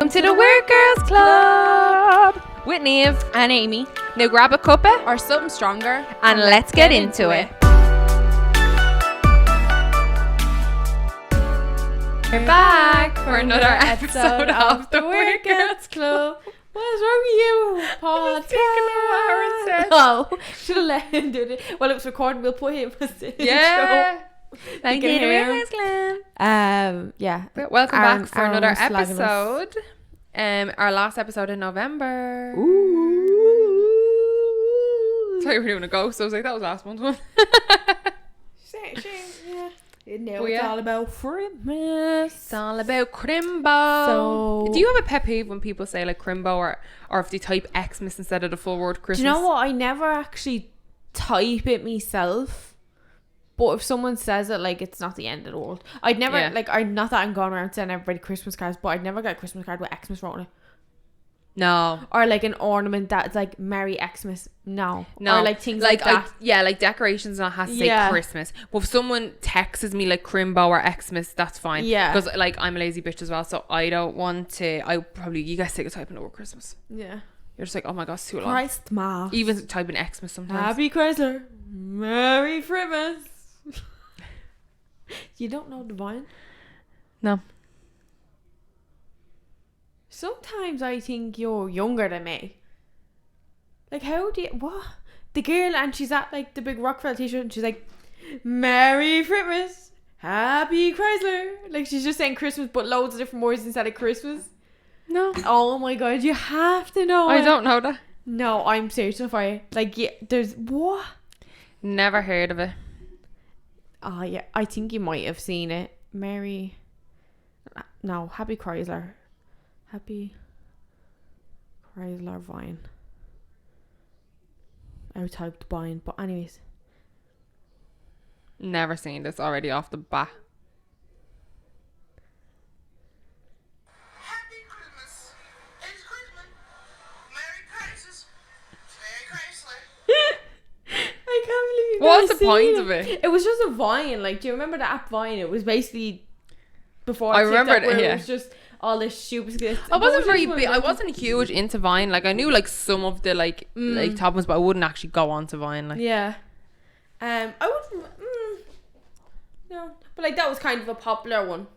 Welcome to the Weird Girls Club with Neve and Amy. Now grab a cuppa Or something stronger and let's get into it. We're back for another episode of the Weird Girls Club. What is wrong with you? Podcast. Oh, should have let him do it. Well, it was recording. We'll put him as the Yeah. Thank you, Weird Girls Club. Yeah. Welcome back for Aaron another was slagging us. episode. Our last episode in November. Ooh. Thought you were doing a ghost. So I was like, that was last month's one. Yeah. Now Oh, it's yeah. all about Christmas. It's all about crimbo. So- do you have a pet peeve when people say like crimbo or if they type Xmas instead of the full word Christmas? Do you know what? I never actually type it myself. But if someone says it, like, it's not the end of the world. I'd never, Yeah. not that I'm going around sending everybody Christmas cards, but I'd never get a Christmas card with Xmas wrote on it. No. Or, like, an ornament that's, like, Merry Xmas. No. No. Or, like, things like that. like decorations and it has to say Yeah. Christmas. But if someone texts me like crimbo or Xmas, that's fine. Yeah. Because like I'm a lazy bitch as well, so I don't want to. You guys take a typing over Christmas. Yeah. You're just like, oh my god, it's too long. Christmas. Even typing Xmas sometimes. Happy Chrysler. Merry Christmas. You don't know the vine? No. Sometimes I think you're younger than me. Like, how do you... What? The girl, and she's at, like, the big Rockefeller t-shirt, and she's like, Merry Christmas. Happy Chrysler. Like, she's just saying Christmas, but loads of different words instead of Christmas. No. Oh my god, you have to know I it. don't know that. No, I'm searching for you. Like, yeah, there's... What? Never heard of it. Oh, yeah, I think you might have seen it. Merry... No, Happy Chrysler. Happy Chrysler Vine. I typed Vine, but anyways. Never seen this already off the bat. Happy Christmas. It's Christmas. Merry Christmas. Merry Chrysler. I can't believe you What's guys the point seen of it? It was just a Vine. Like, do you remember the app Vine? It was basically before I TikTok, remember it, where yeah. it was just all this stupid skits. I wasn't very But big. I wasn't huge into Vine. Like I knew like some of the like top ones, but I wouldn't actually go on to Vine. Like Yeah. I would. No, but like that was kind of a popular one.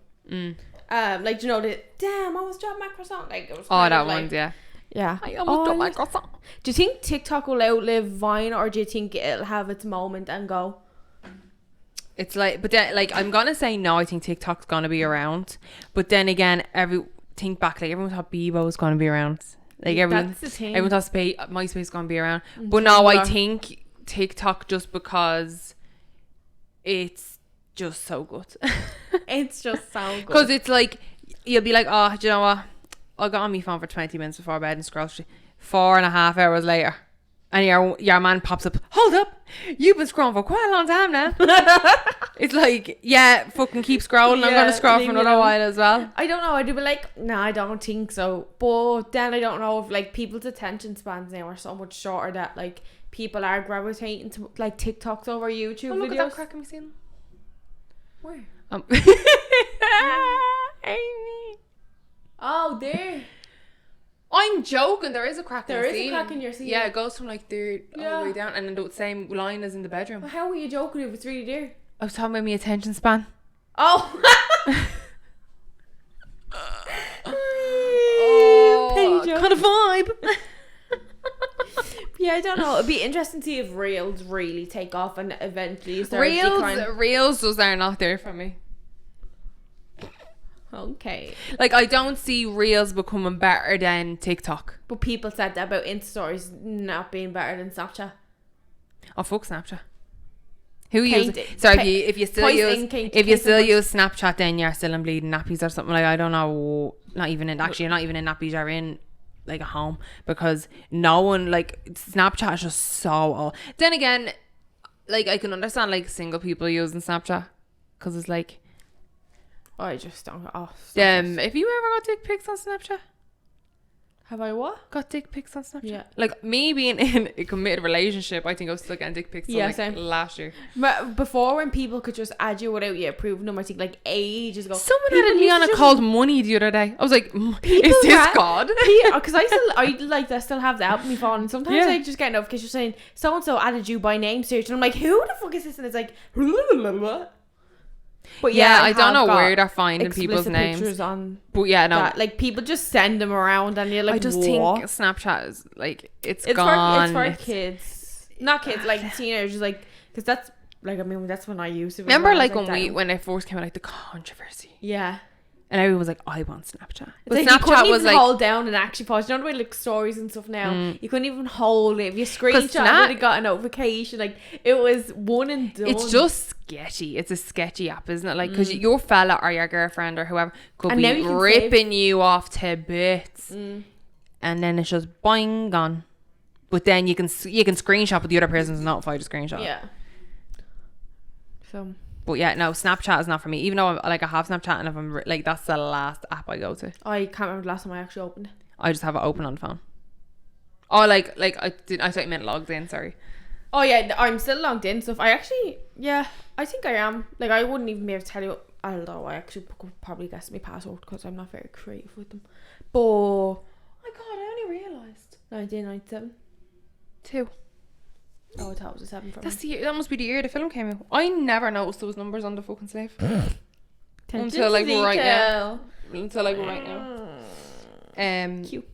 Like, you know, the damn, I almost dropped my croissant. Like, it was. oh, kind that of like, one, yeah. Yeah. I almost dropped my like- croissant. Do you think TikTok will outlive Vine, or do you think it'll have its moment and go? It's like, but then like I'm gonna say no. I think TikTok's gonna be around, but then again, think back, like everyone thought Bebo was gonna be around. Like everyone, That's the thing. everyone thought MySpace is gonna be around, but no, I Tumblr. think TikTok just because it's just so good. It's just so good. Because it's like you'll be like, oh, do you know what? I got on my phone for 20 minutes before bed and scroll 4.5 hours later, and your man pops up. Hold up, you've been scrolling for quite a long time now. It's like, yeah, fucking keep scrolling. I'm Yeah, gonna scroll leave for me another alone. while as well. I don't know. I'd be like, nah, I don't think so. But then I don't know if like people's attention spans now are so much shorter that like people are gravitating to like TikToks over YouTube Oh, look videos. at that crack in my ceiling. Where? Amy. Oh, there. I'm joking. There is a crack. There in is the a ceiling. crack in your ceiling. Yeah, it goes from like there all Yeah. the way down, and then the same line as in the bedroom. Well, how were you joking if it's really there? I was talking about my attention span. Oh. Kind of vibe. Yeah, I don't know. It'd be interesting to see if Reels really take off and eventually start decline. Reels just are not there for me. Okay. Like I don't see Reels becoming better than TikTok. But people said that about Insta stories not being better than Snapchat. Oh fuck Snapchat. Who Paint uses? it. Sorry, if you still Poison use paint- if you paint still and use Snapchat, then you're still in bleeding nappies or something like. I don't know. Not even in nappies. You're in like a home because no one like Snapchat is just so old. Then again, like I can understand like single people using Snapchat because it's like I just don't. Oh, if you ever got dick pics on Snapchat, Have I what? got dick pics on Snapchat. Yeah. Like me being in a committed relationship, I think I was still getting dick pics till, Yeah, like same. last year. But before, when people could just add you without you approving them, I think like ages ago. Someone People added me used on to a just- called money the other day. I was like, People is this ran- God? Because I like that still have the app on my phone, and sometimes Yeah. I just get notifications saying so and so added you by name search, and I'm like, who the fuck is this? And it's like, but Yeah, I have don't know got where they're finding people's explicit names. pictures on But yeah, no. that. Like people just send them around, and you're like, I just what? think Snapchat is like, it's it's gone. for kids, not kids, like teenagers, like because that's like I mean that's when I used to. Remember I was like that. when it first came out, like the controversy. Yeah. And everyone was like, I want Snapchat. It's But like you couldn't Snapchat was even like, hold down and actually pause. You know the way like stories and stuff now? You couldn't even hold it. If you screenshot Snap- it, it got a notification. Like it was one and done. it's just sketchy. It's a sketchy app, isn't it? Like, because your fella or your girlfriend or whoever could And now be you can ripping you off to bits. And then it's just boing, gone. But then you can screenshot, but the other person's notified to screenshot. Yeah. So But yeah, no, Snapchat is not for me. Even though I have Snapchat, and if I'm like, that's the last app I go to. I can't remember the last time I actually opened it. I just have it open on the phone. Oh, like I thought you meant logged in. Sorry. Oh yeah, I'm still logged in. So if I actually, yeah, I think I am. Like I wouldn't even be able to tell you. Although I actually could probably guess my password because I'm not very creative with them. But Oh my god, I only realised. 1997. 2. Oh, I thought it was a 7 from That's the year, that must be the year the film came out. I never noticed those numbers on the fucking sleeve. Until like right now. Until like right now. Cute.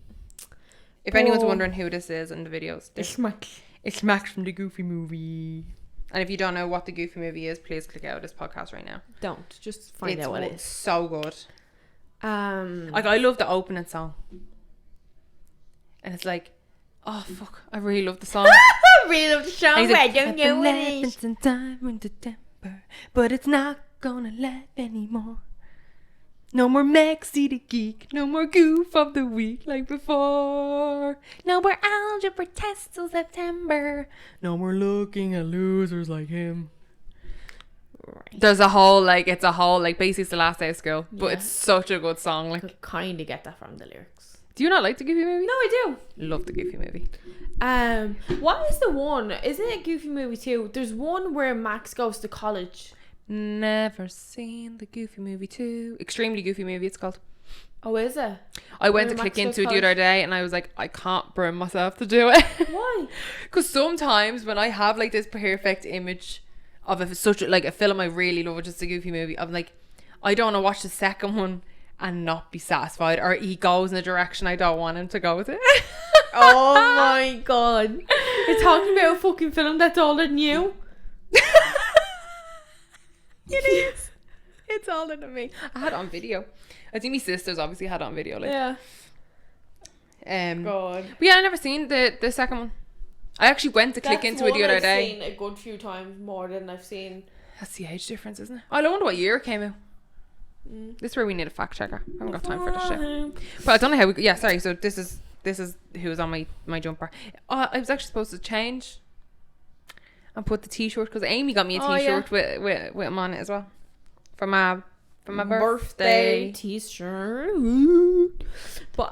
If anyone's Oh. wondering who this is in the videos, it's Max from the Goofy Movie. And if you don't know what the Goofy Movie is, please click out of this podcast right now. Don't just find out what it is. So good. Um, Like I love the opening song. And it's like, oh fuck, I really love the song. I really love the song. And he's I like, don't know what it is. "Happens in time in December, but it's not gonna last anymore. No more Maxi the Geek, no more Goof of the Week like before. No more algebra tests till September. No more looking at losers like him." Right. There's a whole like, it's a whole like, basically it's the last day of school, but Yeah. it's such a good song. I Like, could kind of get that from the lyrics. do you not like the Goofy Movie? No, I do. Love the Goofy Movie. What is the one? Is it a Goofy Movie too? There's one where Max goes to college. Never seen the Goofy Movie 2. Extremely Goofy Movie it's called. Oh, is it? I went Where to Max click goes into it the college? other day and I was like, I can't bring myself to do it. Why? Because sometimes when I have like this perfect image of such like a film I really love, which is a Goofy Movie, I'm like, I don't want to watch the second one and not be satisfied, or he goes in a direction I don't want him to go with it. Oh my god. You're talking about a fucking film that's older than you? It is. It's older than me. I had it on video. I think my sisters obviously had it on video. Like, Yeah. but God. yeah, I never seen the second one. I actually went to click into it the other day. I've seen a good few times more than I've seen. That's the age difference, isn't it? I wonder what year it came out. This is where we need a fact checker. I haven't got time for this shit. But I don't know how we. Yeah, sorry. So this is who's on my jumper. I was actually supposed to change and put the t-shirt because Amy got me a t-shirt with him on it as well for my birthday. t-shirt. But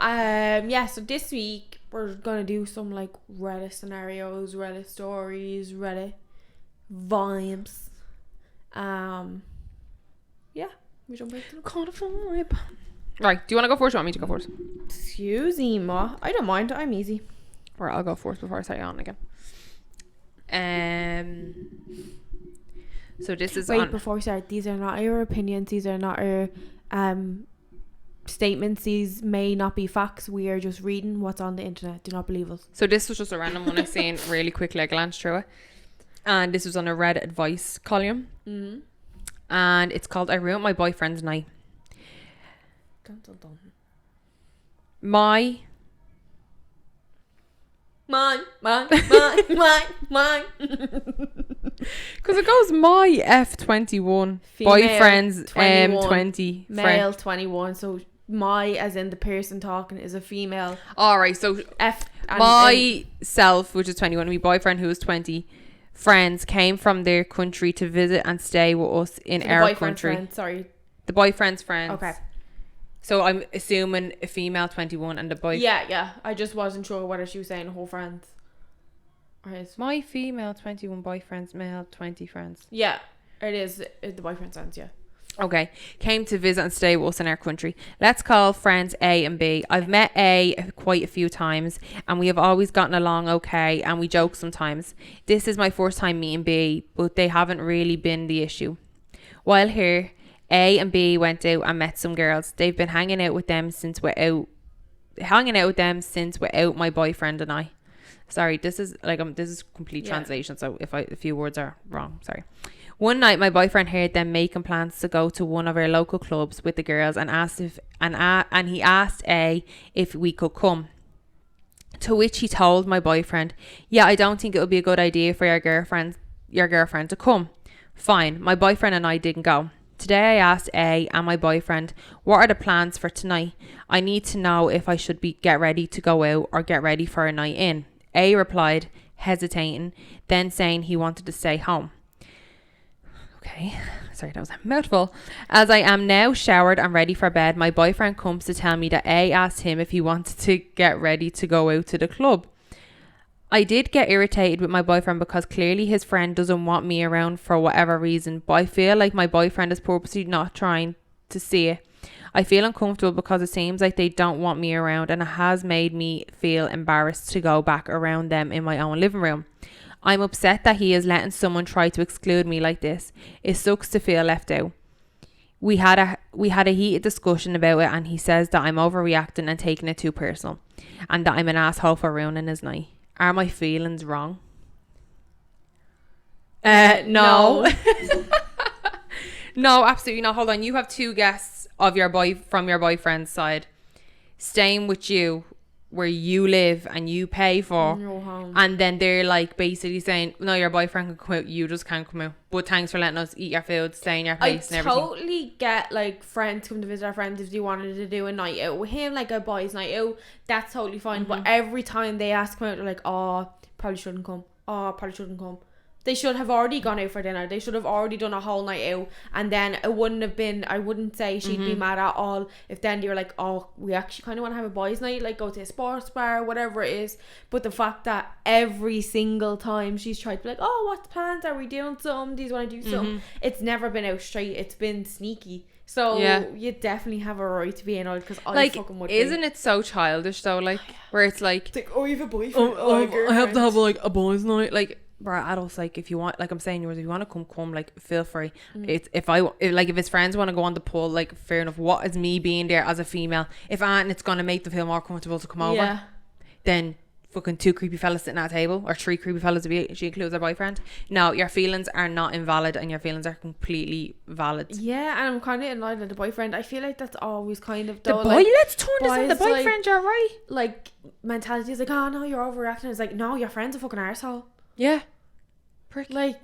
yeah, so this week we're gonna do some like Reddit scenarios, Reddit stories, Reddit vibes. Yeah, we jump into them. Kind of vibe. Right, do you want to go first or want me to go first? Excuse me, ma. I don't mind. I'm easy. Or I'll go first before I start on again. So this is Wait, on. before we start, these are not our opinions. These are not our statements. These may not be facts. We are just reading what's on the internet. Do not believe us. So this was just a random one I seen really quickly. I glanced through it, and this was on a Reddit advice column, and it's called "I Ruined My Boyfriend's Night." Dun, dun, dun. Mine. Mine. Because it goes my F21 Female, boyfriend's 21, M20 Male 21. So my, as in the person talking, is a female. All right, so F. And, myself, which is 21, my boyfriend who is 20, friends came from their country to visit and stay with us in the our boyfriend's country. friend, sorry. The boyfriend's friends. Okay. So I'm assuming a female 21 and a boy. Yeah. I just wasn't sure whether she was saying her friends or his. My female 21 boyfriends, male 20 friends. Yeah, it is the boyfriend sense. Yeah. Okay. Came to visit and stay with us in our country. Let's call friends A and B. I've met A quite a few times and we have always gotten along okay and we joke sometimes. This is my first time meeting B, but they haven't really been the issue. While here, A and B went out and met some girls. They've been hanging out with them since without my boyfriend and I. Sorry, this is complete translation, so if a few words are wrong, sorry. One night, my boyfriend heard them making plans to go to one of our local clubs with the girls and he asked A if we could come. To which he told my boyfriend, "Yeah, I don't think it would be a good idea for your girlfriend to come." Fine, my boyfriend and I didn't go. Today I asked A and my boyfriend, "What are the plans for tonight? I need to know if I should get ready to go out or get ready for a night in." A replied, hesitating, then saying he wanted to stay home. Okay, sorry, that was a mouthful. As I am now showered and ready for bed, my boyfriend comes to tell me that A asked him if he wanted to get ready to go out to the club. I did get irritated with my boyfriend because clearly his friend doesn't want me around for whatever reason, but I feel like my boyfriend is purposely not trying to see it. I feel uncomfortable because it seems like they don't want me around and it has made me feel embarrassed to go back around them in my own living room. I'm upset that he is letting someone try to exclude me like this. It sucks to feel left out. We had a heated discussion about it and he says that I'm overreacting and taking it too personal and that I'm an asshole for ruining his night. Are my feelings wrong? No. No, absolutely not. Hold on. You have two guests of from your boyfriend's side staying with you where you live and you pay for, Your home. and then they're like basically saying, "No, your boyfriend can come out, you just can't come out. But thanks for letting us eat your food, stay in your place and everything." Totally get like friends come to visit our friends if they wanted to do a night out with him, like a boys' night out. That's totally fine. But every time they ask him out, they're like, "Oh, probably shouldn't come. Oh, probably shouldn't come." They should have already gone out for dinner. They should have already done a whole night out. And then it wouldn't have been, I wouldn't say she'd be mad at all if then they were like, "Oh, we actually kind of want to have a boys' night, like go to a sports bar," whatever it is. But the fact that every single time she's tried to be like, "Oh, what's plans? Are we doing something? Do you want to do something?" It's never been out straight. It's been sneaky. So you definitely have a right to be annoyed because I fucking would. Isn't it so childish though? Like where it's like, "Oh, you have a boyfriend. I have to have like a boys' night." Like, we're adults. Like, if you want, like I'm saying, yours, if you want to come, like feel free. It's if his friends want to go on the pool, like fair enough. What is me being there as a female? If it's gonna make them feel more comfortable to come over, then fucking two creepy fellas sitting at a table, or three creepy fellas if she includes her boyfriend. No, your feelings are not invalid and your feelings are completely valid. Yeah, and I'm kind of annoyed at the boyfriend. I feel like that's always kind of let's turn this on the boyfriend. You're right. Like mentality is like, "Oh no, you're overreacting." It's like, no, your friend's a fucking arsehole. Yeah. Prick. Like,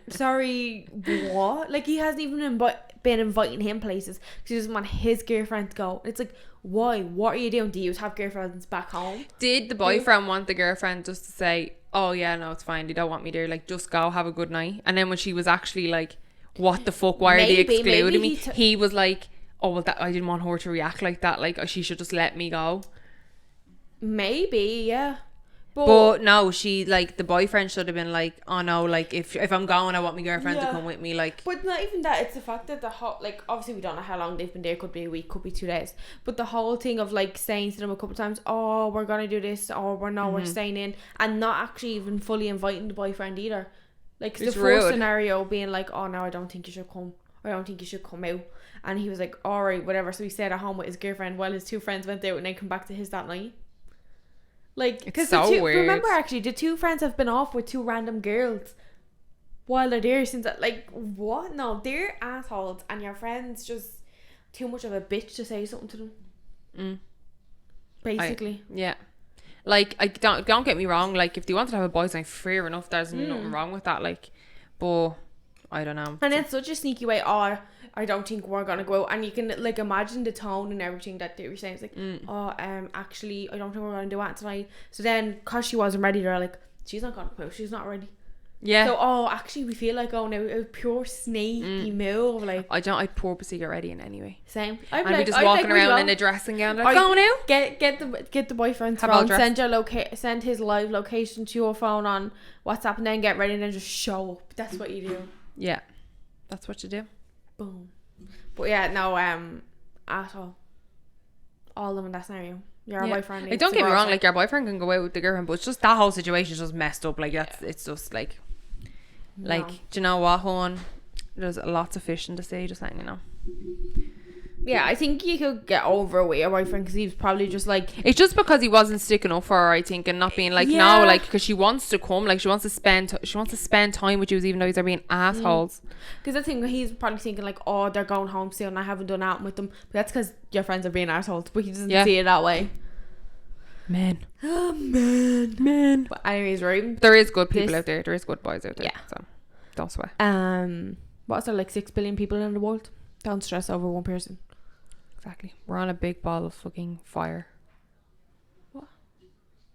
sorry, what? Like, he hasn't even been inviting him places because he doesn't want his girlfriend to go. It's like, why? What are you doing? Do you have girlfriends back home? Did the boyfriend want the girlfriend just to say, "Oh yeah, no, it's fine, they don't want me there, like just go have a good night"? And then when she was actually like, "What the fuck, why are they excluding me?" He was like, "Oh well, that I didn't want her to react like that, like she should just let me go." Maybe, yeah. But no, she, like, the boyfriend should have been like, "Oh no, like if I'm going, I want my girlfriend to come with me." Like, but not even that. It's the fact that like obviously we don't know how long they've been there. Could be a week, could be 2 days. But the whole thing of like saying to them a couple of times, "Oh, we're gonna do this," or we're staying in, and not actually even fully inviting the boyfriend either. Like, it's the first scenario being like, "Oh no, I don't think you should come. I don't think you should come out." And he was like, "Alright, whatever." So he stayed at home with his girlfriend while his two friends went out and then come back to his that night. Like, because weird. Remember, actually, the two friends have been off with two random girls while they're there since that. Like, what? No, they're assholes, and your friend's just too much of a bitch to say something to them. Basically, yeah. Like, I don't get me wrong. Like, if they wanted to have a boys' night, fair enough. There's nothing wrong with that. Like, but I don't know. And it's such a sneaky way. "Oh, I don't think we're gonna go out," and you can like imagine the tone and everything that they were saying. It's like, "Oh, actually, I don't think we're gonna do that tonight." So then, cause she wasn't ready, they're like, "She's not gonna come out. She's not ready." Yeah. So, actually, we feel like going out. A pure sneaky move. Like, I'd purposely get ready in anyway. same. I'd be just walking around in a dressing gown. Like, going out. Get the boyfriend's Have all phone. dressed. Send his live location to your phone on WhatsApp, and then get ready and then just show up. That's what you do. Yeah. That's what you do. Boom. But yeah, no, at all of them in that scenario. Your boyfriend. Like, don't get me wrong. Like, your boyfriend can go out with the girlfriend, but it's just that whole situation is just messed up. Like, it's just like, do you know what, hon? There's lots of fish in the sea. Just letting you know. Yeah, I think you could get over it with your boyfriend because he was probably just like... It's just because he wasn't sticking up for her, I think, and not being like, no, like, because she wants to come, like, she wants to spend time with you, even though they're being assholes. Because I think he's probably thinking like, oh, they're going home soon, I haven't done out with them. But that's because your friends are being assholes, but he doesn't see it that way. Men. Oh, man. But anyways, right? There is good people out there. There is good boys out there. Yeah. So, don't sweat. What's there, like 6 billion people in the world? Don't stress over one person. Exactly. We're on a big ball of fucking fire.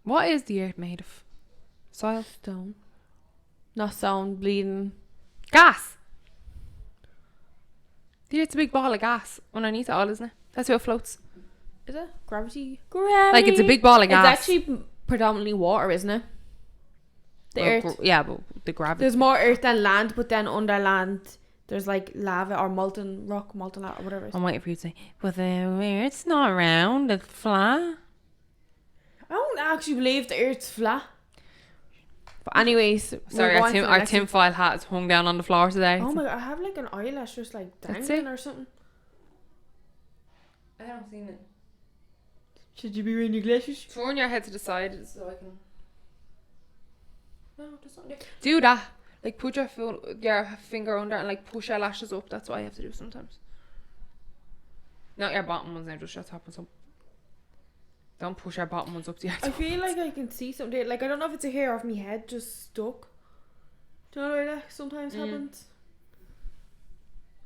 What is the earth made of? Soil? Stone. Not stone, bleeding. Gas! The earth's a big ball of gas underneath it all, isn't it? That's how it floats. Is it? Gravity? Like, it's a big ball of gas. It's actually predominantly water, isn't it? The earth. Yeah, but the gravity. There's more earth than land, but then under land there's like lava or molten rock, molten lava, or whatever it is. I'm waiting for you to say, but the earth's not round, it's flat. I don't actually believe the earth's flat. But anyways, sorry, our tinfoil hat is hung down on the floor today. Oh my god, I have like an eyelash just like dangling or something. I haven't seen it. Should you be wearing your glasses? Turn your head to the side so I can... No, that's not it. Do that. Like, put your finger under and like push your lashes up. That's what I have to do sometimes. Not your bottom ones now, just your top ones up. Don't push your bottom ones up to your top. I feel like I can see something there. Like, I don't know if it's a hair off my head just stuck. Do you know what that sometimes happens?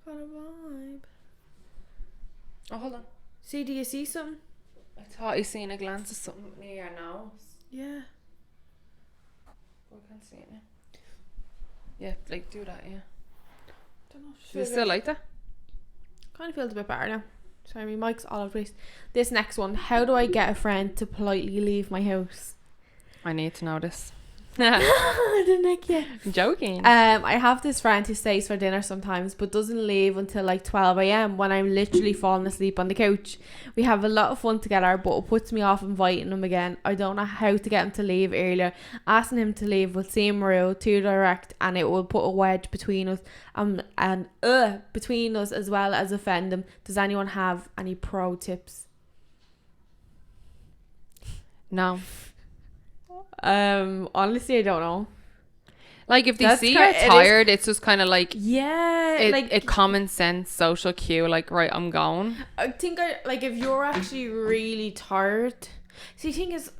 Got a vibe. Oh, hold on. See, do you see something? I thought I seen a glance of something near your nose. Yeah. I can't see it now. Yeah, like, do that, yeah. Don't know. Is it still like that? Kind of feels a bit better now. Sorry, my mic's all over the place. This next one. How do I get a friend to politely leave my house? I need to know this. I didn't like yet. I'm joking. I have this friend who stays for dinner sometimes but doesn't leave until like 12 a.m. when I'm literally falling asleep on the couch. We have a lot of fun together, but it puts me off inviting him again. I don't know how to get him to leave earlier. Asking him to leave will seem rude, too direct, and it will put a wedge between us between us as well as offend him. Does anyone have any pro tips? No. Honestly, I don't know. Like, if they see you're tired, it's just kind of like, yeah, like a common sense social cue, like, right, I'm going. I think if you're actually really tired. See, the thing is,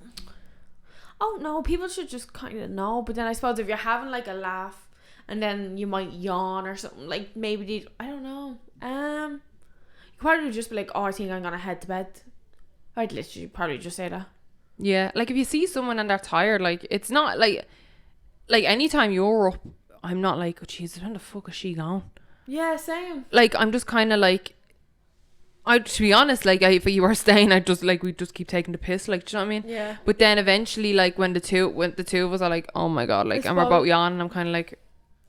oh no, people should just kind of know. But then I suppose if you're having like a laugh and then you might yawn or something, like maybe I don't know. You probably just be like, oh, I think I'm gonna head to bed. I'd literally probably just say that. Yeah, like if you see someone and they're tired, like it's not like anytime you're up, I'm not like, oh Jesus, when the fuck is she gone? Yeah, same. Like, I'm just kind of like, to be honest, like if you were staying, I'd just like, we'd just keep taking the piss, like, do you know what I mean? Yeah. But then eventually, like when the two of us are like, oh my god, like, and we're both yawning, I'm kind of like,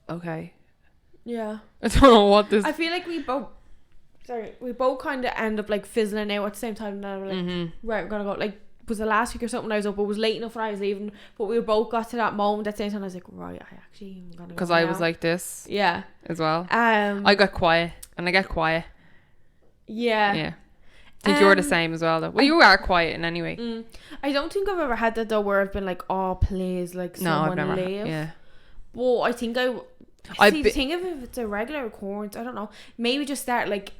okay. Yeah. I don't know what this. I feel like we both kind of end up like fizzling out at the same time. Now we're like, right, we're gonna go. Like, was it last week or something? I was up. It was late enough when I was leaving, but we both got to that moment at the same time. I was like, right, I actually am gonna go. Because I was like this. Yeah. As well. I got quiet, and I get quiet. Yeah. Yeah. I think you're the same as well, though. Well, you are quiet in any way. I don't think I've ever had that though, where I've been like, oh please, like someone leave. Yeah. Well, I think the thing of if it's a regular occurrence, I don't know. Maybe just start like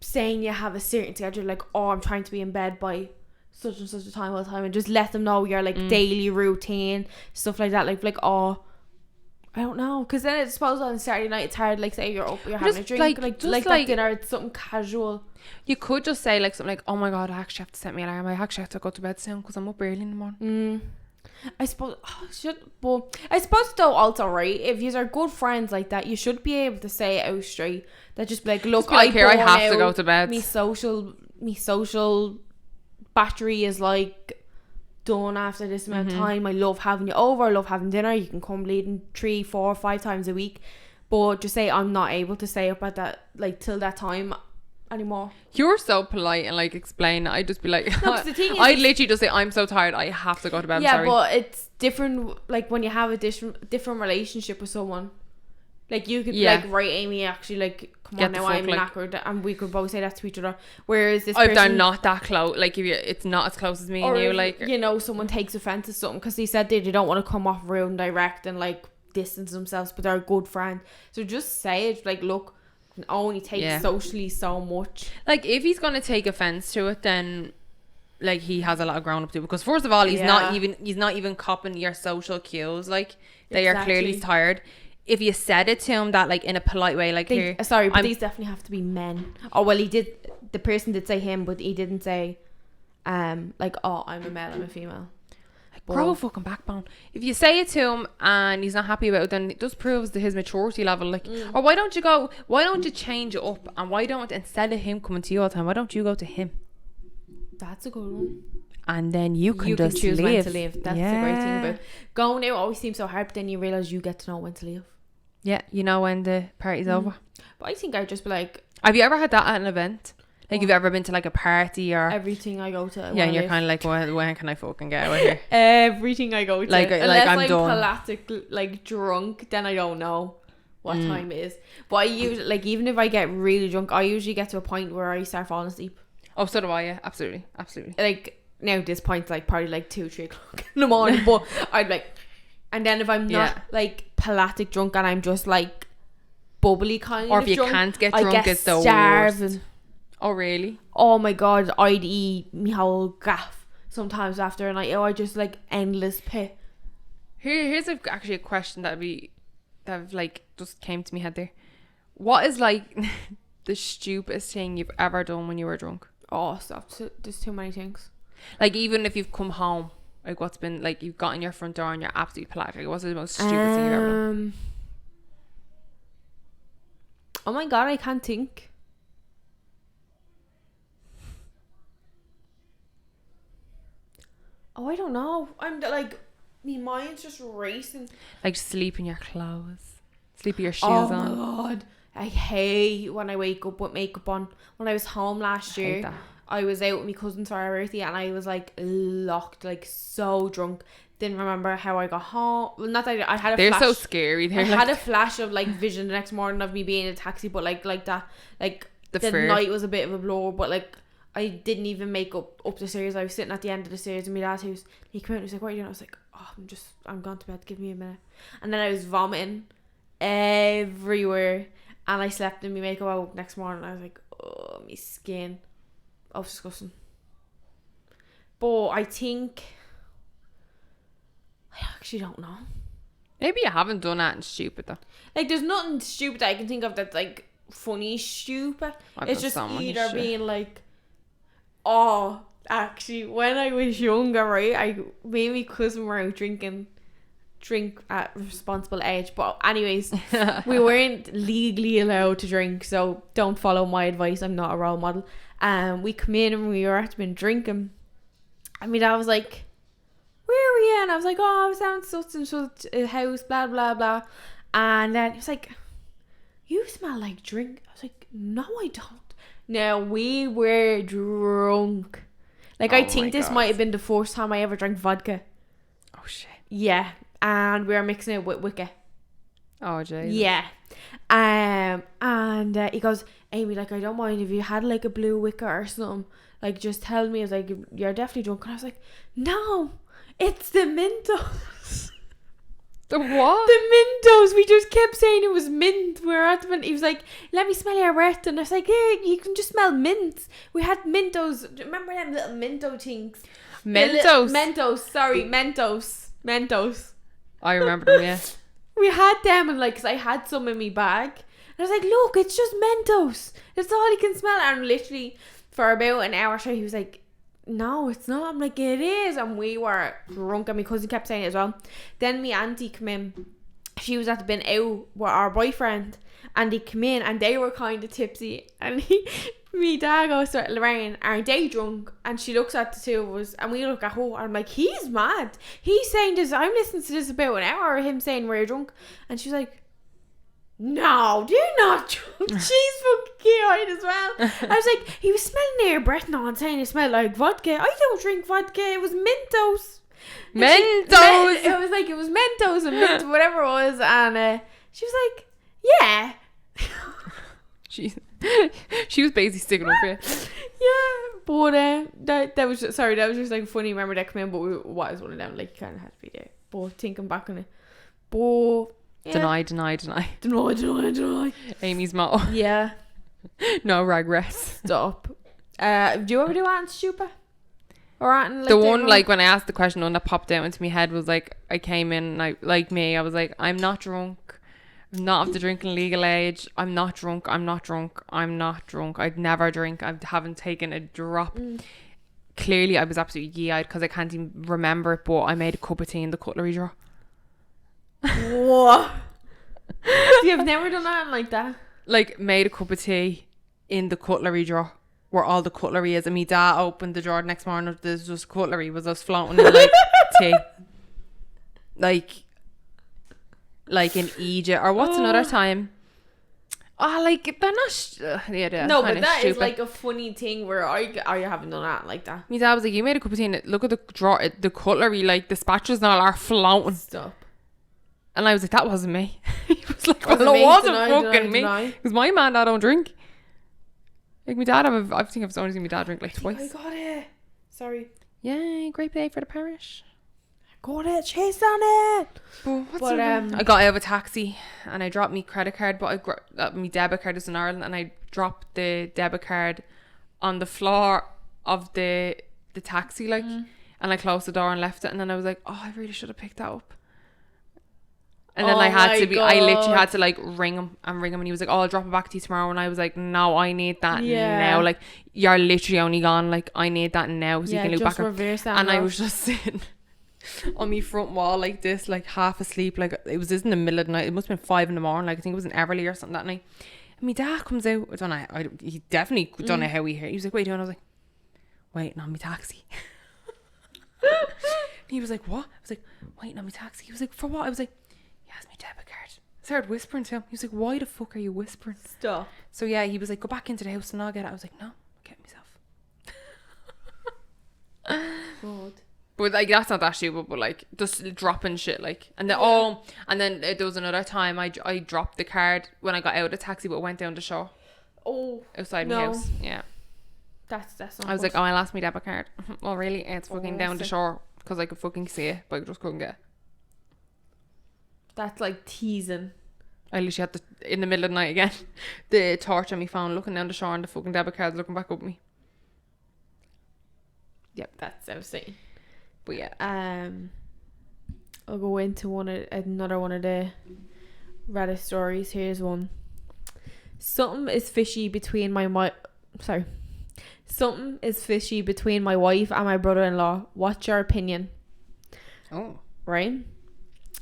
saying you have a certain schedule, like, oh, I'm trying to be in bed by such and such a time all the time, and just let them know your like daily routine, stuff like that. Like oh, I don't know, because then I suppose on Saturday night it's hard. Like, say you're up, you're having a drink, like that dinner, it's something casual. You could just say like something like, oh my god, I actually have to set my alarm. I actually have to go to bed soon because I'm up early in the morning. I suppose but I suppose though also, right, if you are good friends like that, you should be able to say it out straight. That just be like, look, Just be like, here, I have to burn go out. to bed. Me social battery is like done after this amount of time. I love having you over, I love having dinner. You can come bleeding 3, 4, 5 times a week, but just say I'm not able to stay up at that, like, till that time anymore. You're so polite and like explain. I'd just be like, No, 'cause the thing is, I'd literally just say, I'm so tired, I have to go to bed. I'm yeah, sorry. but it's different, like when you have a different relationship with someone. Like you could be Yeah. like, right, Amy, actually, like, come Get on the now, fuck, I'm like- knackered, and we could both say that to each other. Whereas this If they're person, not that close, like if you, it's not as close as me or and you, if, like, you know, someone takes offense to something because they said they don't want to come off rude and direct and like distance themselves, but they're a good friend. So just say it, like, look, I can only take Yeah. socially so much. like if he's gonna take offense to it, then like he has a lot of ground up to, because first of all, he's not even copping your social cues. Like they are clearly Exactly. tired. If you said it to him that like in a polite way, like here, Sorry, but I'm- these definitely have to be men. Oh well, the person did say him, but he didn't say like, oh, I'm a male, I'm a female. grow a fucking backbone. If you say it to him and he's not happy about it, then it just proves to his maturity level. Like, or why don't you change it up, and why don't, instead of him coming to you all the time, why don't you go to him? That's a good one. And then you can You can just choose leave. when to leave. That's the great thing about going out. Always seems so hard, but then you realize you get to know when to leave. Yeah, you know when the party's over. But I think I'd just be like, Have you ever had that at an event? Like, have you ever been to like a party or everything I go to, yeah, and you're kind of like, when can I fucking get out of here? everything I go to, Like unless I'm I'm done. plastic, like drunk, then I don't know what time it is. But I usually, like, even if I get really drunk, I usually get to a point where I start falling asleep. Oh, so do I. Yeah, absolutely. Like now, this point's like probably like 2, 3 o'clock in the morning, but I'd like, and then if I'm not Yeah. like pelatic drunk and I'm just like bubbly kind Or of if you drunk, can't get I drunk, get it's the starving. worst. Oh, really? Oh my god, I'd eat me whole gaff sometimes after a night out. I just like endless pit. Here's actually a question that like just came to me head there. What is like the stupidest thing you've ever done when you were drunk? Oh, stop! There's too many things. Like, even if you've come home, like what's been like, you've got in your front door and you're absolutely pelagic. Like, what's the most stupidest thing you've ever done? Oh my god, I can't think. Oh, I don't know. I'm like, my mind's just racing. Like sleep in your clothes, sleep with your shoes Oh on. my god, I hate when I wake up with makeup on. When I was home last I hate year, that. I was out with my cousins for our birthday and I was like locked, like so drunk. Didn't remember how I got home. Well, not that I had a They're flash. so scary. They're I like, had a flash of like vision the next morning of me being in a taxi, but like that, like The the fear. night was a bit of a blur. But like I didn't even make up the stairs. I was sitting at the end of the stairs in my dad's house. He came out and was like, "What are you doing?" I was like, "Oh, I'm going to bed. Give me a minute." And then I was vomiting everywhere, and I slept in my makeup. I woke next morning. I was like, "Oh, my skin." I was disgusting. But I think I actually don't know. maybe you haven't done that and stupid though. Like, there's nothing stupid that I can think of that's like funny stupid. I've It's done just so many either shit. being like, oh, actually, when I was younger, right, me and my cousin were out drink at responsible age. But anyways, we weren't legally allowed to drink, so don't follow my advice. I'm not a role model. We come in and we were at been drinking. I mean, I was like, where are we at? And I was like, oh, I was down such and such a house, blah, blah, blah. And then he was like, you smell like drink. I was like, no, I don't. Now, we were drunk. Like, Oh I my think this God. might have been the first time I ever drank vodka. Oh shit. Yeah. And we were mixing it with Wicca. Oh Jesus. Yeah. And he goes, Amy, like, I don't mind if you had like a blue Wicca or something. Like, just tell me. I was like, you're definitely drunk. And I was like, no, it's the Mentos. The what? The Mentos. We just kept saying it was mint. We were at the He was like, let me smell your breath. And I was like, yeah, you can just smell mint. We had Mentos. Remember them little Mento things? Mentos. Mentos. I remember them. Yeah. We had them, and like, cause I had some in my bag, and I was like, look, it's just Mentos. That's all you can smell. And literally, for about an hour, so he was like, no, it's not. I'm like, it is. And we were drunk, and my cousin kept saying it as well. Then my auntie came in. She was at the bin out with our boyfriend, and they come in, and they were kind of tipsy. And me dad goes to Lorraine, "Are they drunk?" And she looks at the two of us, and we look at her, and I'm like, "He's mad. He's saying this. I'm listening to this about an hour of him saying we're drunk." And she's like, "No, they're not drunk." She's fucking key-eyed as well. I was like, "He was smelling your breath now and saying it smelled like vodka. I don't drink vodka. It was Mentos." Mentos! It was like, it was Mentos and mint, whatever it was. And she was like, "Yeah." She was basically sticking up for you. Yeah, but that was just, sorry, that was just like a funny memory that came in, but what is one of them, like, you kind of had to be there. But thinking back on it, but yeah. Deny. Amy's motto. Yeah. No regrets. Stop. Do you ever do Aunt Stupa? Or Aunt like The one, like, when I asked the question, the one that popped out into my head was like, I came in and I was like, I'm not drunk. I'm not of the drinking legal age. I'm not drunk. I'd never drink. I haven't taken a drop. Clearly, I was absolutely yee-eyed because I can't even remember it, but I made a cup of tea in the cutlery drawer. What? You've never done that like that? Like, made a cup of tea in the cutlery drawer where all the cutlery is, and me dad opened the drawer the next morning. There's just cutlery was just floating in like tea. Like in Egypt, or what's another time? Like they're not. Yeah, no, but that stupid. Is like a funny thing where I haven't done that like that. My dad was like, "You made a cup of tea. And look at the drawer, the cutlery, like the spatulas and all are floating." Stop. And I was like, "That wasn't me." He was like, "Well, it wasn't fucking me." Because my man, I don't drink. Like my dad, I think I've only seen my dad drink like twice. I got it. Sorry. Yeah, great day for the parish. Got it, chase on it. But I got out of a taxi and I dropped my credit card, but my debit card is in Ireland, and I dropped the debit card on the floor of the taxi, like, and I closed the door and left it. And then I was like, "Oh, I really should have picked that up." And then I literally had to like ring him, and he was like, "Oh, I'll drop it back to you tomorrow." And I was like, "No, I need that now. Like, you're literally only gone. Like, I need that now, so you can look back." And I was just sitting on my front wall like this, like half asleep. Like, it was just in the middle of the night. It must have been 5 a.m. Like, I think it was in Everly or something that night. And my dad comes out. I don't know. He definitely don't know how he heard. He was like, "What are you doing?" I was like, "Waiting on my taxi." He was like, "What?" I was like, "Waiting on my taxi." He was like, "For what?" I was like, "Has my debit card." I started whispering to him. He was like, "Why the fuck are you whispering?" Stop. So yeah, he was like, "Go back into the house and I'll get it." I was like, "No, I'll get it myself." God. But like, that's not that stupid, but like just dropping shit, like, and then and then there was another time I dropped the card when I got out of the taxi, but went down the shore. Outside my house. Yeah. That's not I was like, "Oh, I lost my debit card." Well, really, it's fucking down the shore because I could fucking see it, but I just couldn't get it. That's like teasing. I literally had in the middle of the night again, the torch on my phone, looking down the shore, and the fucking debit card's looking back up at me. Yep, that's insane. But yeah, I'll go into another one of the Reddit stories. Here's one. Something is fishy between my wife and my brother-in-law. What's your opinion? Oh, right.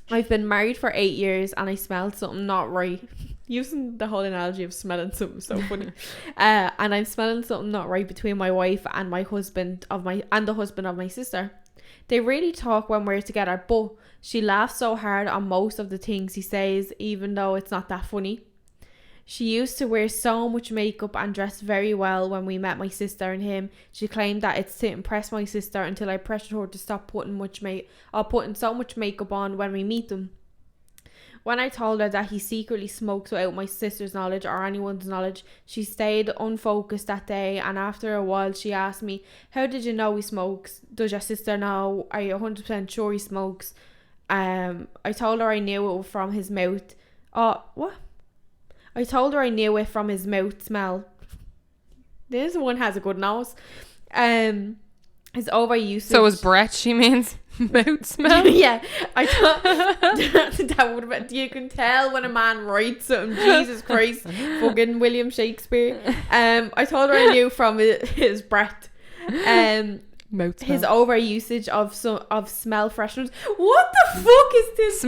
I've been married for 8 years and I smelled something not right. Using the whole analogy of smelling something so funny. And I'm smelling something not right between my wife and the husband of my sister. They really talk when we're together, but she laughs so hard on most of the things he says, even though it's not that funny. She used to wear so much makeup and dress very well when we met my sister and him. She claimed that it's to impress my sister until I pressured her to stop putting so much makeup on when we meet them. When I told her that he secretly smokes without my sister's knowledge or anyone's knowledge, she stayed unfocused that day, and after a while she asked me, "How did you know he smokes? Does your sister know? Are you 100% sure he smokes?" I told her I knew it from his mouth. What? I told her I knew it from his mouth smell. This one has a good nose. His overusage. So his breath, she means mouth smell. Yeah, I thought that would have been. You can tell when a man writes something. Jesus Christ, fucking William Shakespeare. I told her I knew from his breath. Mouth smell. his over usage of smell fresheners. What the fuck is this?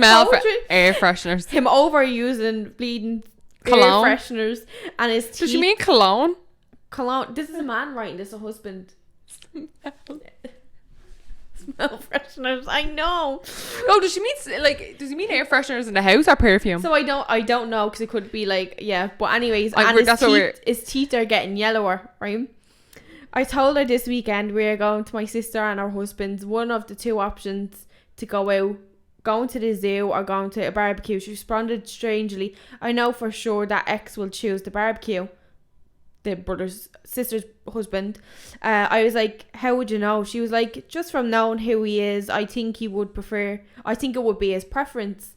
Air fresheners. Him overusing bleeding Cologne? air fresheners and his teeth. Does she mean cologne? Cologne? This is a man writing this, a husband. Smell fresheners. I know. Oh, does she mean does he mean air fresheners in the house or perfume? So I don't know, because it could be like, yeah. But anyways, I- and that's what we're- his teeth are getting yellower, right? I told her this weekend we are going to my sister and her husband's, one of the two options to go out, going to the zoo or going to a barbecue. She responded strangely, I know for sure that X will choose the barbecue. The sister's husband. I was like, how would you know? She was like, just from knowing who he is, I think it would be his preference.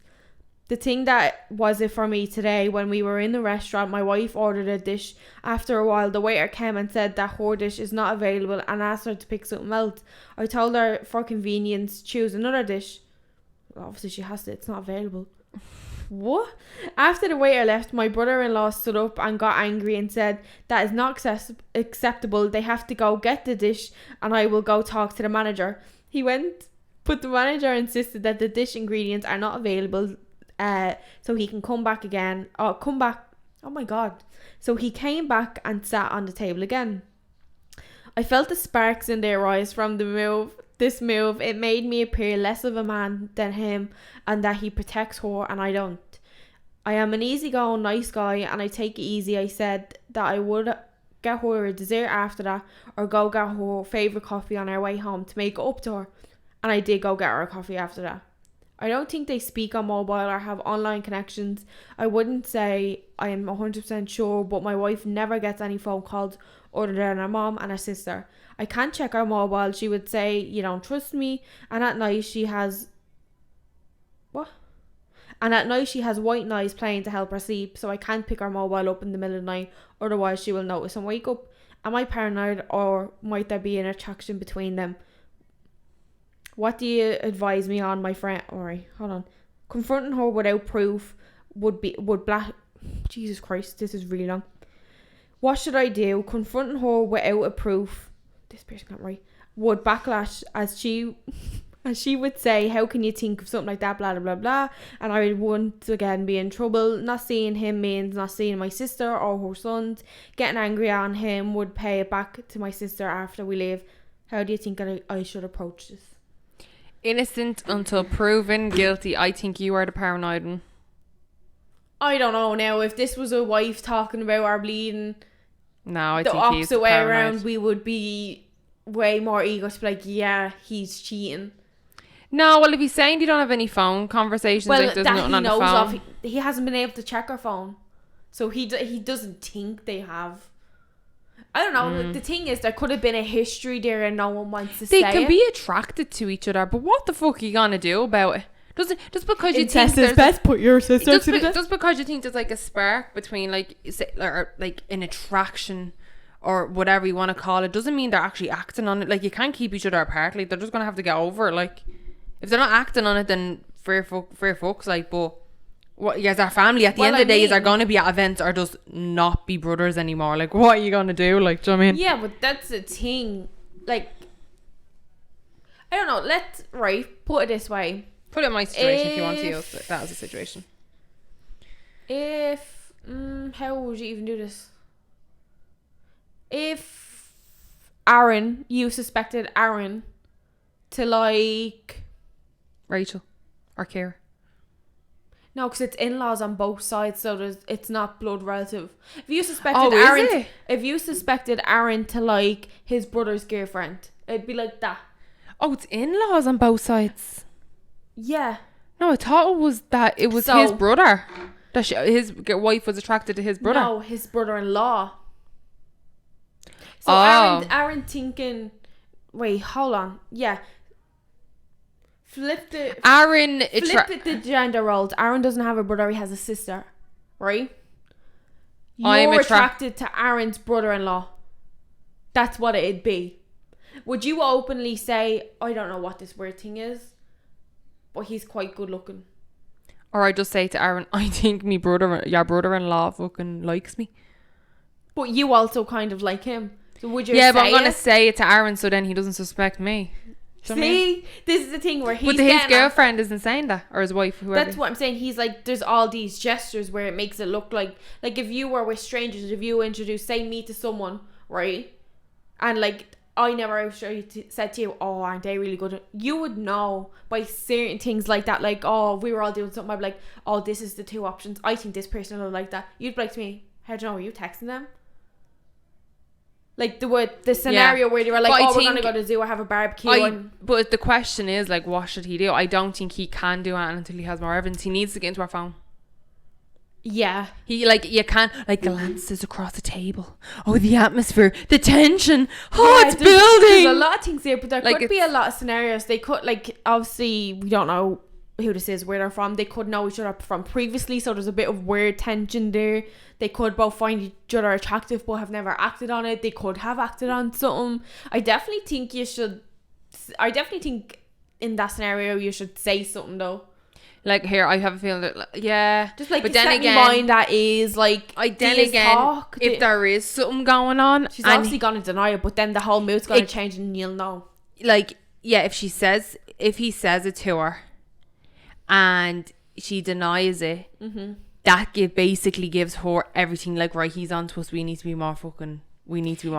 The thing that was it for me today, when we were in the restaurant, my wife ordered a dish. After a while, the waiter came and said that her dish is not available and asked her to pick something else. I told her, for convenience, choose another dish. Well, obviously she has to, it's not available. What? After the waiter left, my brother-in-law stood up and got angry and said that is not acceptable. They have to go get the dish and I will go talk to the manager. He went, but the manager insisted that the dish ingredients are not available. So he can come back again. Oh my god. So he came back and sat on the table again. I felt the sparks in their eyes from this move. It made me appear less of a man than him, and that he protects her and I don't. I am an easygoing, nice guy and I take it easy. I said that I would get her a dessert after that, or go get her favourite coffee on our way home to make it up to her. And I did go get her a coffee after that. I don't think they speak on mobile or have online connections. I wouldn't say I am 100% sure, but my wife never gets any phone calls other than her mom and her sister. I can't check her mobile. She would say, you don't trust me. And at night she has... What? And at night she has white noise playing to help her sleep, so I can't pick her mobile up in the middle of the night, otherwise she will notice and wake up. Am I paranoid, or might there be an attraction between them? What do you advise me on, my friend? Alright, hold on. Confronting her without proof Jesus Christ, this is really long. What should I do? Confronting her without a proof. This person can't write. Would backlash, as she would say, how can you think of something like that, blah, blah, blah, blah. And I would once again be in trouble. Not seeing him means not seeing my sister or her sons. Getting angry on him would pay it back to my sister after we leave. How do you think I should approach this? Innocent until proven guilty. I think you are the paranoid one. I don't know now. If this was a wife talking about our bleeding, No, I the think he's the opposite way paranoid. around, we would be way more eager to be like, yeah, he's cheating. No, well, if he's saying you don't have any phone conversations, Well, like there's that nothing he on the knows phone. of. He hasn't been able to check her phone, so he doesn't think they have. I don't know. The thing is, there could have been a history there and no one wants to They say can it. be attracted to each other, but what the fuck are you gonna do about it? Just because you think Incest is there's best, put your sister just, to the be, just because you think there's like a spark between like or like an attraction or whatever you want to call it, doesn't mean they're actually acting on it. Like, you can't keep each other apart. Like, they're just gonna have to get over it. Like, if they're not acting on it, then fair fucks. Like, but what? Yes, our family at the end of the day is are gonna be at events or just not be brothers anymore. Like, what are you gonna do? Like, do you know what I mean? Yeah, but that's the thing. Like, I don't know. Put it this way. Put it in my situation if you want to use that as a situation. If how would you even do this? If you suspected Aaron to like Rachel or Kira. no, because it's in-laws on both sides, so it's not blood relative. If you suspected Oh, is it? if you suspected Aaron to like his brother's girlfriend, it'd be like that. Oh, it's in-laws on both sides. Yeah. No, I thought it was So- his brother. That his wife was attracted to his brother. No, his brother-in-law. So Oh. Aaron thinking, wait, hold on. Yeah. Flip the gender roles. Aaron doesn't have a brother, he has a sister. Right? I'm You're attracted to Aaron's brother-in-law. That's what it'd be. Would you openly say, I don't know what this weird thing is, but he's quite good looking? Or I just say to Aaron, I think your brother-in-law fucking likes me. But you also kind of like him. So would you Yeah, but say I'm gonna it? say it to Aaron so then he doesn't suspect me. Do you know what I mean? See, this is the thing where he's But his getting at- girlfriend isn't saying that, or his wife, whoever. That's what I'm saying. He's like, there's all these gestures where it makes it look like if you were with strangers, if you introduce, say, me to someone, right? And like, I never said to you, oh, aren't they really good? You would know by certain things like that. Like, oh, we were all doing something. I'd be like, oh, this is the two options. I think this person will like that. You'd be like to me, how do you know? Were you texting them? Like the scenario where they were like, But I oh, we're gonna think- go to the zoo or have a barbecue. But the question is, like, what should he do? I don't think he can do it until he has more evidence. He needs to get into our phone. Yeah. He, like, you can't, like, glances across the table. Oh, the atmosphere, the tension. Oh, Yeah, it's there's building. a lot of things here, but there Like, could be a lot of scenarios. They could, like, obviously, we don't know who this is, where they're from. They could know each other from previously, so there's a bit of weird tension there. They could both find each other attractive but have never acted on it. They could have acted on something. I definitely think in that scenario you should say something though. Like, here, I have a feeling that, like, yeah. Just like, but then then again, mind that is like, then these again, talk, if there is something going on, she's and obviously gonna deny it, but then the whole mood's gonna It- change and you'll know. like, yeah, if he says it to her and she denies it, that basically gives her everything, like, right, he's on to us, we need to be more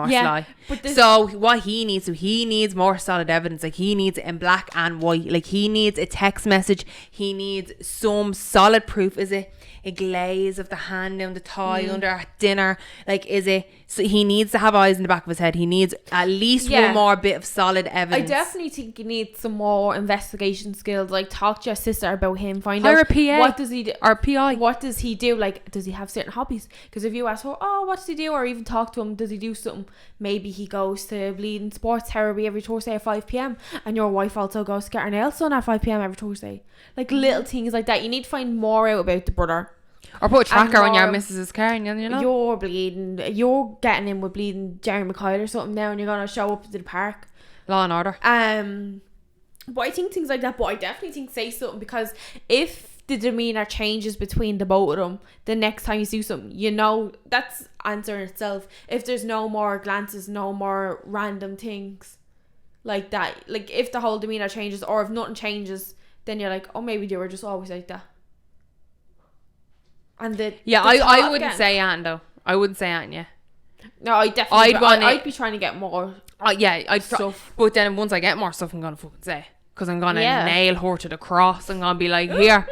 Yeah, sly. but this- So what he needs more solid evidence. Like, he needs it in black and white. Like, he needs a text message. He needs some solid proof. Is it a glaze of the hand down the thigh under at dinner? Like, is it, so he needs to have eyes in the back of his head. He needs at least Yeah. one more bit of solid I evidence. definitely think you need some more investigation skills. Like, talk to your sister about him. Find Hire out a PA. what does he do. Or PI. What does he do? Like, does he have certain hobbies? Because if you ask her, oh, what does he do? Or even talk to him, does he do something? Maybe he goes to bleeding sports therapy every Thursday at 5 p.m. And your wife also goes to get her nails done at 5 p.m. every Thursday. Like, little things like that. You need to find more out about the brother. Or put a tracker on your more- missus's car, and you know. You're bleeding. You're getting in with bleeding Jerry McKyle or something now, and you're gonna show up to the park. Law and order. But I think things like that. But I definitely think say something, because if the demeanor changes between the both of them, the next time you do something, you know that's answer in itself. If there's no more glances, no more random things like that, like if the whole demeanor changes, or if nothing changes, then you're like, oh, maybe they were just always like that. And I wouldn't say Anne though. I wouldn't say Anne. Yeah. No, I definitely. I'd be trying to get more. Yeah, I'd Stuff. But then once I get more stuff, I'm gonna fucking say, because I'm gonna Yeah. nail her to the cross. I'm gonna be like, here,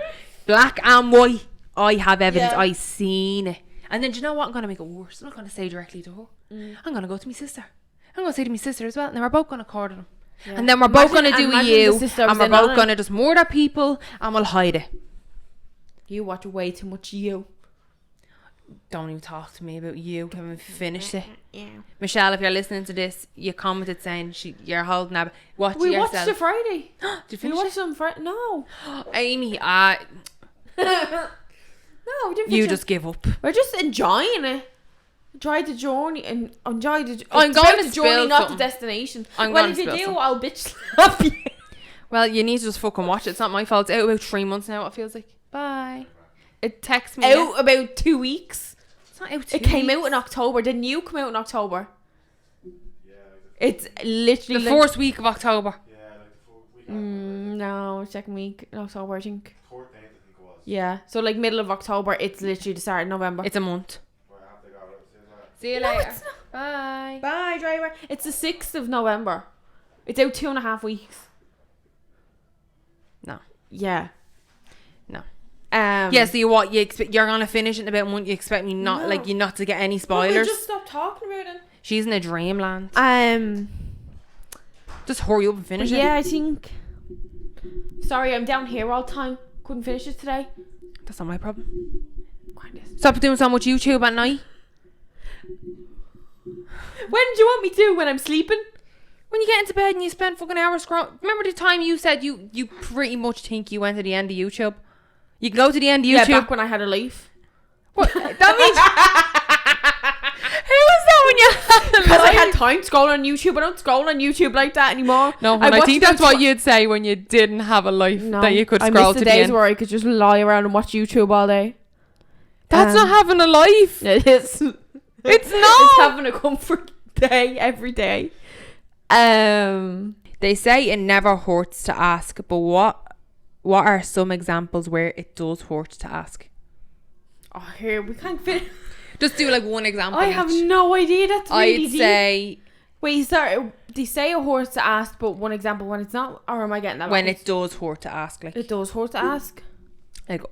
black and white. I have evidence. Yeah. I seen it. And then do you know what? I'm gonna make it worse. I'm not gonna say directly to her. I'm gonna go to my sister. I'm gonna say to my sister as well. And then we're both gonna call them. Yeah. And then we're both Imagine- gonna do imagine you. the sister And was we're in on both it. gonna just murder people and we'll hide it. You watch way too much you. Don't even talk to me about you. Can we finish it? Yeah. Michelle, if you're listening to this, you commented saying you're holding up. Watch We yourself. watched it Friday. Did you We finish watched it on Friday. No. it? Amy, No, we didn't. you finish just it. give up. We're just enjoying it. Enjoy the journey and enjoy the. I'm it's going about to the journey, spill not something. the destination. I'm well, going if to you spill do, something. I'll bitch slap you. Well, you need to just fucking watch it. It's not my fault. It's out about 3 months now. It feels like. Bye. It texts me. Out about 2 weeks. It's not out. It came out in October. Didn't you come out in October? It's literally the like, first week of October. Yeah, like the full week. no, second week in October, I think. 14th, I think it was. Yeah, so like middle of October. It's literally the start of November. It's a month. Well, I have to go. See you No, later. it's not. Bye. Bye, driver. It's the 6th of November. It's out 2.5 weeks. No. Yeah. No. Yeah, So you expect you're gonna finish it in about a month? You expect me not No. like you not to get any We spoilers? just stopped talking about it. She's in a dreamland. Just hurry up and finish it. Yeah, I think. Sorry, I'm down here all the time. Couldn't finish it today. That's not my problem. Stop doing so much YouTube at night. When do you want me to? When I'm sleeping? When you get into bed and you spend fucking hours scrolling. Remember the time you said you pretty much think you went to the end of YouTube? You can go to the end of YouTube. Yeah, back when I had a life. What? That means. Who was that when you had Because I had time to scroll on YouTube. I don't scroll on YouTube like that anymore. No, and I watched think that's about what you'd say when you didn't have a life No, that you could I scroll miss to the the days end. where I could just lie around and watch YouTube all day. That's not having a life. It is. It's not. It's having a comfort. day, every day. They say it never hurts to ask, but what are some examples where it does hurt to ask? Oh, here we can't fit. Just do like one example. I have no idea. That's really I'd deep. say Wait, sorry. They say it hurts to ask, but one example when it's not, or am I getting that? when backwards? it does hurt to ask, like It does hurt to ask. like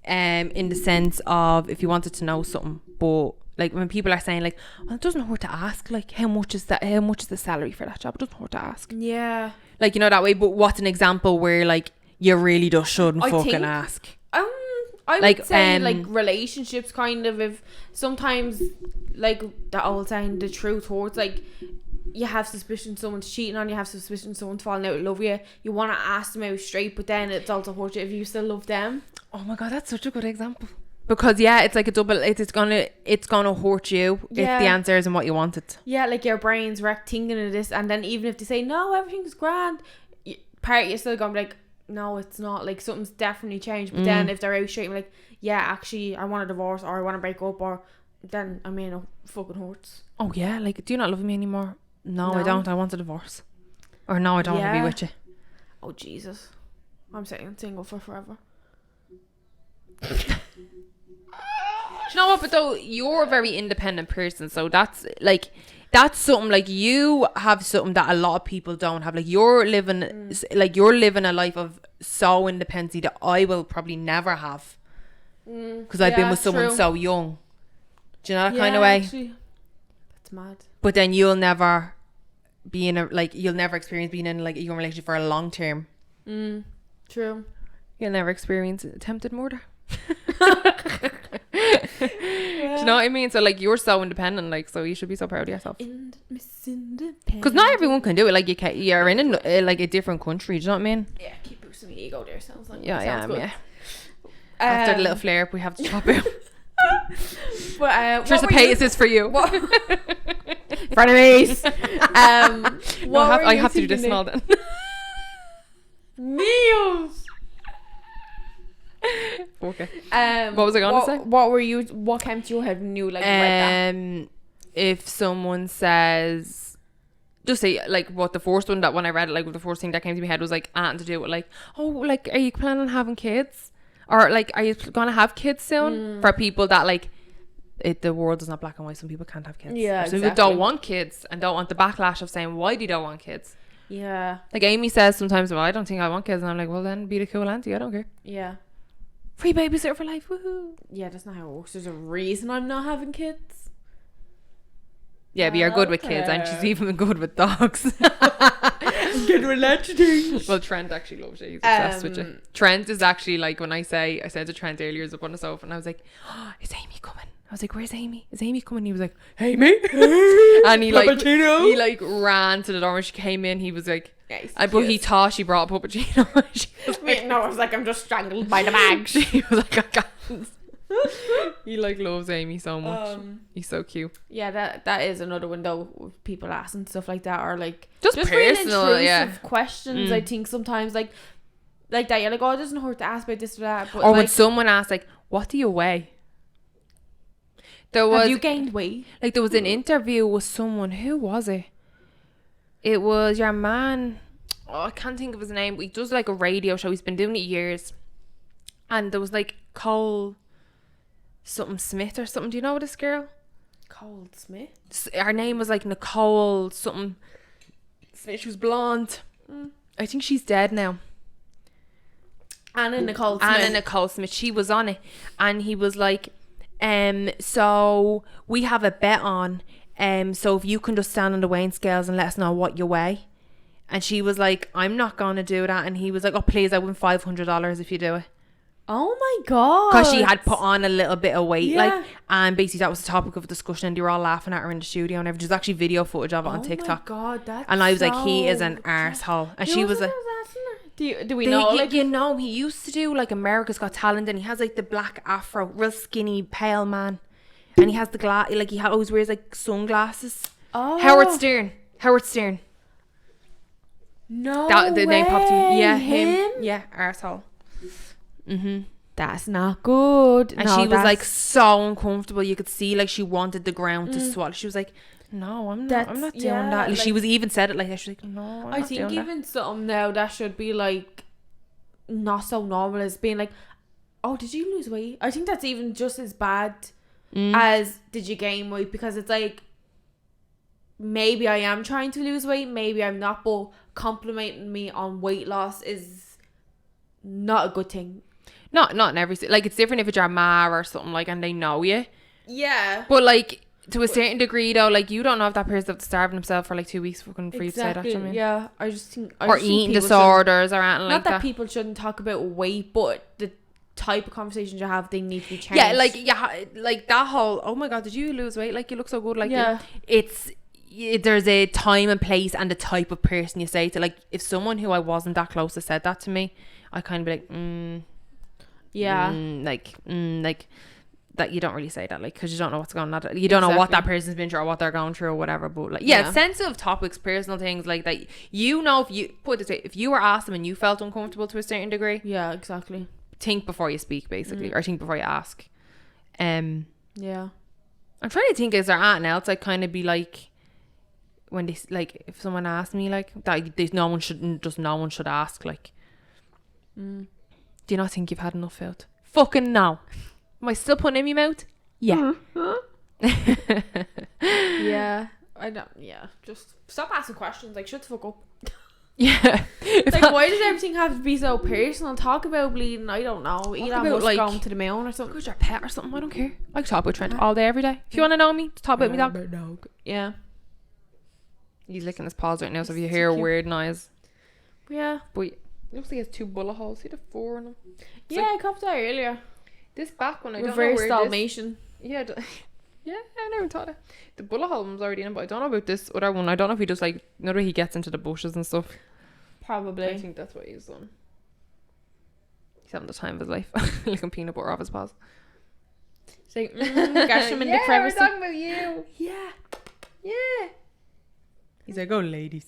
in the sense of if you wanted to know something, but like when people are saying like, well, it doesn't hurt to ask, like how much is the salary for that job? It doesn't hurt to ask, Yeah. like, you know, that way. But what's an example where like you really just shouldn't I fucking think- ask? I Like, would say like relationships, kind of. If sometimes, like that old saying, the truth hurts. Like you have suspicion someone's cheating on you, have suspicion someone's falling out of love with you. You want to ask them out straight, but then it's also hurt you if you still love them. Oh my god, that's such a good example. Because yeah, it's like a double. It's gonna hurt you if Yeah. the answer isn't what you wanted. Yeah, like your brain's wrecked thinking of this, and then even if they say no, everything's grand, part of you still gonna be like, no, it's not. Like something's definitely changed. But then if they're out straight and like, yeah, actually, I want a divorce or I want to break up, or then I mean, it fucking hurts. Oh yeah, like, do you not love me anymore? No, I No. don't. I want a divorce. Or no, I don't want to be Yeah. with you. Oh Jesus, I'm saying single for forever. Do you know what? But though you're a very independent person, so that's something, like you have something that a lot of people don't have. Like you're living a life of so independency that I will probably never have, because I've been with someone true. so young. Do you know that kind of way? Actually, that's mad. But then you'll never experience being in like a young relationship for a long term. True. You'll never experience attempted murder. Do you know what I mean? So like you're so independent, like, so you should be so proud of yourself. Miss Independent. Because not everyone can do it. Like you're in a different country. Do you know what I mean? Yeah, keep boosting my ego there. Sounds like Yeah, sounds good. yeah. After the little flare up, we have to chop out. But Trisha Paytas this for you. frenemies. No, I have to do this now then. Meals. Okay. What was I gonna say? What came to your head when you like read that? If someone says, just say like what the first one, that when I read it, like the first thing that came to my head was like anything to do with like, oh, like, are you planning on having kids, or like, are you gonna have kids soon? For people that like the world is not black and white. Some people can't have kids. Yeah, some people don't want kids and don't want the backlash of saying why they don't want kids. Yeah. Like Amy says sometimes, well, I don't think I want kids, and I'm like, well then be the cool auntie, I don't care. Yeah. Free babysitter for life, woohoo. Yeah, that's not how it works. There's a reason I'm not having kids. Yeah, but you're good with kids, and she's even good with dogs. Good with legendary. Well, Trent actually loves you. He's obsessed with you. Trent is actually like, when I said to Trent earlier, he's up on the sofa, and I was like, oh, is Amy coming? I was like, where's Amy? Is Amy coming? He was like, Amy. And he ran to the door when she came in. He was like, but he thought she brought a puppuccino. She was like, No, I was like, I'm just strangled by the bags. he was like, I can't. He like loves Amy so much. He's so cute. Yeah, that is another one though. With people asking stuff like that, or like Just real personal, intrusive yeah. questions. I think sometimes like that you're like, oh, it doesn't hurt to ask about this or that. But Or like, when someone asks like, what do you weigh? There was have you gained weight? like, there was an interview with someone. Who was it? It was your man. Oh, I can't think of his name. He does like a radio show. He's been doing it years. And there was like Cole something Smith or something. Do you know this girl? Cold Smith. Her name was like Nicole something Smith. She was blonde. I think she's dead now. Anna Nicole Smith. Anna Nicole Smith. She was on it, and he was like, so we have a bet on, so if you can just stand on the weighing scales and let us know what you weigh. And she was like, I'm not gonna do that. And he was like, oh please, I win $500 if you do it. Oh my god. Because she had put on a little bit of weight, Yeah. like, and basically that was the topic of discussion, and they were all laughing at her in the studio and everything. There's actually video footage of it on TikTok. Oh my god, that's And I was like, he is an so- arsehole. And Who she was it like, that was asking her? Do we know? Like, you know, he used to do like America's Got Talent, and he has like the black afro, real skinny, pale man, and he has the glass, like he always wears like sunglasses. oh, Howard Stern. No, The name popped to me. Yeah, him. him. Yeah, arsehole. That's not good. And No, she was that's- like so uncomfortable. You could see like she wanted the ground to swallow. She was like, no, I'm That's- not doing yeah, that. Like, she like- was even said it like that. She's like, no, I'm I not think doing even something now that should be like not so normal as being like, oh, did you lose weight? I think that's even just as bad that. as did you gain weight, because it's like, maybe I am trying to lose weight, maybe I'm not, but complimenting me on weight loss is not a good thing. Not in every like, it's different if it's your ma or something like, and they know you. Yeah. But like, to a certain degree though, like, you don't know if that person's starving himself for like 2 weeks fucking for you to say that. Do you know what I mean? Yeah. I just think Or eating disorders or anything not like that that. people shouldn't talk about weight, but the type of conversations you have, they need to be changed. Yeah, like that whole, oh my god, did you lose weight? Like, you look so good. Like, Yeah. there's a time and place and the type of person you say to. Like, if someone who I wasn't that close to said that to me, I kind of be like, Yeah. like that you don't really say that, like, because you don't know what's going on. You don't know what that Exactly. person's been through or what they're going through or whatever. But like, yeah, Yeah. sensitive topics, personal things like that. You know, if you put it this way, if you were asked them and you felt uncomfortable to a certain degree, Yeah, exactly. think before you speak, basically, or think before you ask. Yeah. I'm trying to think, is there anything else I'd kind of be like, when they, like, if someone asked me like that, no one should ask, like, do you not think you've had enough filled? Fucking no. Am I still putting it in my mouth? Yeah. Yeah. I don't. Yeah. Just stop asking questions. Like, shut the fuck up. Yeah. Like, why does everything have to be so personal? Talk about bleeding. I don't know. Elon about, Musk like, going to the moon or something. Who's your pet or something? I don't care. I can talk about Trent all day, every day. If you want to know me, just talk about me dog. Yeah. He's licking his paws right now, so if you He's hear a cute. weird noise. Yeah. But it looks like he has 2 bullet holes. See the 4 in them? It's Yeah, like, I copped that earlier. this back one, I Reverse don't know where this... Dalmatian. Yeah, yeah, I never thought it. The bullet hole one's already in, but I don't know about this other one. I don't know if he just, like, you know, he gets into the bushes and stuff. Probably. I think that's what he's done. He's having the time of his life. Licking peanut butter off his paws. It's like, gash him in the Yeah, crevice. we're talking about you. Yeah. Yeah. He's like, oh, ladies.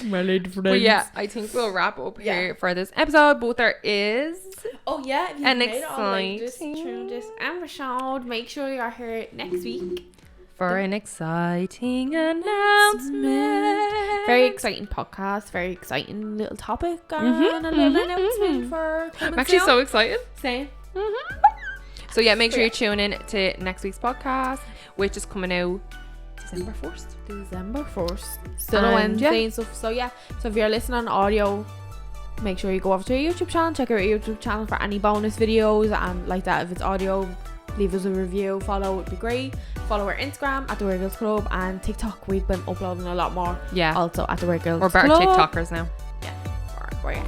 My lady friends. But yeah, I think we'll wrap up here for this episode. But there is... Oh yeah, if you An made it all like this exciting- through this episode, make sure you're here next week. For an exciting announcement. Very exciting podcast, very exciting little topic, and a little announcement for I'm actually so excited. same. So yeah, make sure you tune in to next week's podcast, which is coming out December 1st. December 1st. Still a And, Wednesday and stuff. So yeah, so if you're listening on audio, make sure you go over to our YouTube channel, check out our YouTube channel for any bonus videos and like that. If it's audio, leave us a review, follow, would be great. Follow our Instagram at the Weird Girls Club and TikTok. We've been uploading a lot more. Yeah. Also at the Weird Girls We're better Club. TikTokers now.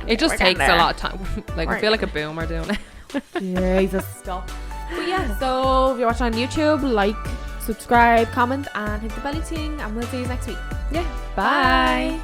It just takes a lot of time. Like, I feel like a boomer doing it. Jesus, stop. But yeah, so if you're watching on YouTube, like, subscribe, comment, and hit the belly thing. And we'll see you next week. Yeah. Bye.